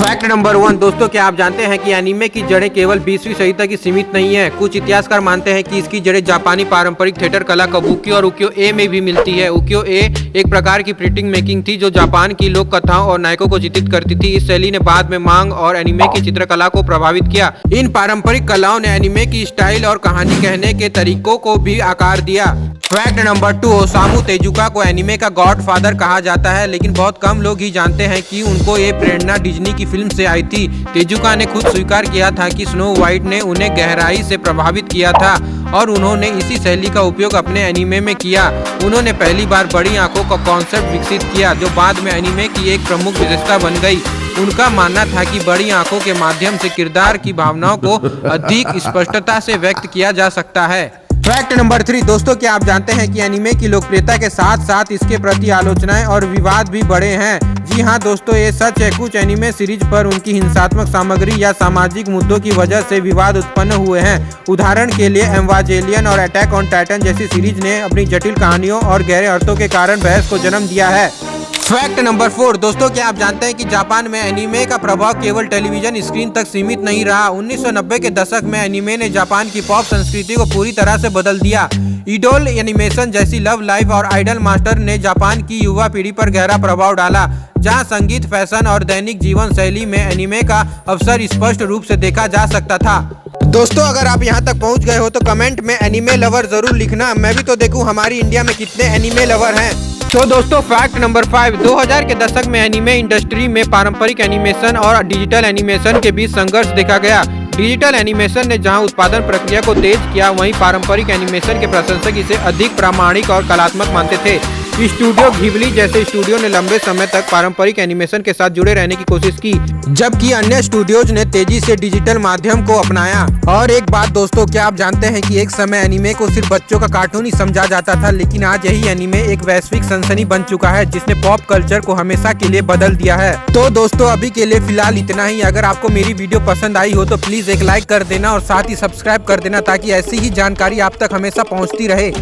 Fact number 1 दोस्तों, क्या आप जानते हैं कि एनीमे की जड़ें केवल 20वीं सदी तक ही सीमित नहीं है। कुछ इतिहासकार मानते हैं कि इसकी जड़ें जापानी पारंपरिक थिएटर कला कबूकी और उकियो ए में भी मिलती है। उकियो ए एक प्रकार की प्रिंटिंग मेकिंग थी जो जापान की लोक कथाओं और नायकों को चित्रित करती थी। इस शैली ने बाद में मांग और एनीमे की चित्रकला को प्रभावित किया। इन पारंपरिक कलाओं ने एनीमे की स्टाइल और कहानी कहने के तरीकों को भी आकार दिया। फैक्ट नंबर 2, ओसामू तेजुका को एनीमे का गॉडफादर कहा जाता है, लेकिन बहुत कम लोग ही जानते हैं कि उनको ये प्रेरणा डिज्नी की फिल्म से आई थी। तेजुका ने खुद स्वीकार किया था कि स्नो वाइट ने उन्हें गहराई से प्रभावित किया था और उन्होंने इसी शैली का उपयोग अपने एनीमे में किया। उन्होंने पहली बार बड़ी आंखों का कॉन्सेप्ट विकसित किया जो बाद में एनीमे की एक प्रमुख विशेषता बन गई। उनका मानना था कि बड़ी आंखों के माध्यम से किरदार की भावनाओं को अधिक स्पष्टता से व्यक्त किया जा सकता है। फैक्ट नंबर 3 दोस्तों, क्या आप जानते हैं कि एनीमे की लोकप्रियता के साथ साथ इसके प्रति आलोचनाएं और विवाद भी बढ़े हैं। जी हाँ दोस्तों, ये सच है। कुछ एनीमे सीरीज पर उनकी हिंसात्मक सामग्री या सामाजिक मुद्दों की वजह से विवाद उत्पन्न हुए हैं। उदाहरण के लिए एवांजेलियन और अटैक ऑन टाइटन जैसी सीरीज ने अपनी जटिल कहानियों और गहरे अर्थों के कारण बहस को जन्म दिया है। फैक्ट नंबर 4 दोस्तों, क्या आप जानते हैं कि जापान में एनीमे का प्रभाव केवल टेलीविजन स्क्रीन तक सीमित नहीं रहा। 1990 के दशक में एनीमे ने जापान की पॉप संस्कृति को पूरी तरह से बदल दिया। इडोल एनिमेशन जैसी लव लाइफ और आइडल मास्टर ने जापान की युवा पीढ़ी पर गहरा प्रभाव डाला, जहां संगीत, फैशन और दैनिक जीवन शैली में एनीमे का अवसर स्पष्ट रूप से देखा जा सकता था। दोस्तों, अगर आप यहां तक पहुंच गए हो तो कमेंट में एनीमे लवर जरूर लिखना। मैं भी तो देखूं हमारी इंडिया में कितने एनीमे लवर हैं। तो दोस्तों, फैक्ट नंबर 5 2000 के दशक में एनीमे इंडस्ट्री में पारंपरिक एनिमेशन और डिजिटल एनिमेशन के बीच संघर्ष देखा गया। डिजिटल एनिमेशन ने जहां उत्पादन प्रक्रिया को तेज किया, वहीं पारंपरिक एनिमेशन के प्रशंसक इसे अधिक प्रामाणिक और कलात्मक मानते थे। स्टूडियो घिबली जैसे स्टूडियो ने लंबे समय तक पारंपरिक एनिमेशन के साथ जुड़े रहने की कोशिश की, जबकि अन्य स्टूडियोज ने तेजी से डिजिटल माध्यम को अपनाया। और एक बात दोस्तों, क्या आप जानते हैं कि एक समय एनीमे को सिर्फ बच्चों का कार्टून ही समझा जाता था, लेकिन आज यही एनीमे एक वैश्विक सनसनी बन चुका है जिसने पॉप कल्चर को हमेशा के लिए बदल दिया है। तो दोस्तों, अभी के लिए फिलहाल इतना ही। अगर आपको मेरी वीडियो पसंद आई हो तो प्लीज एक लाइक कर देना और साथ ही सब्सक्राइब कर देना ताकि ऐसी ही जानकारी आप तक हमेशा पहुंचती रहे।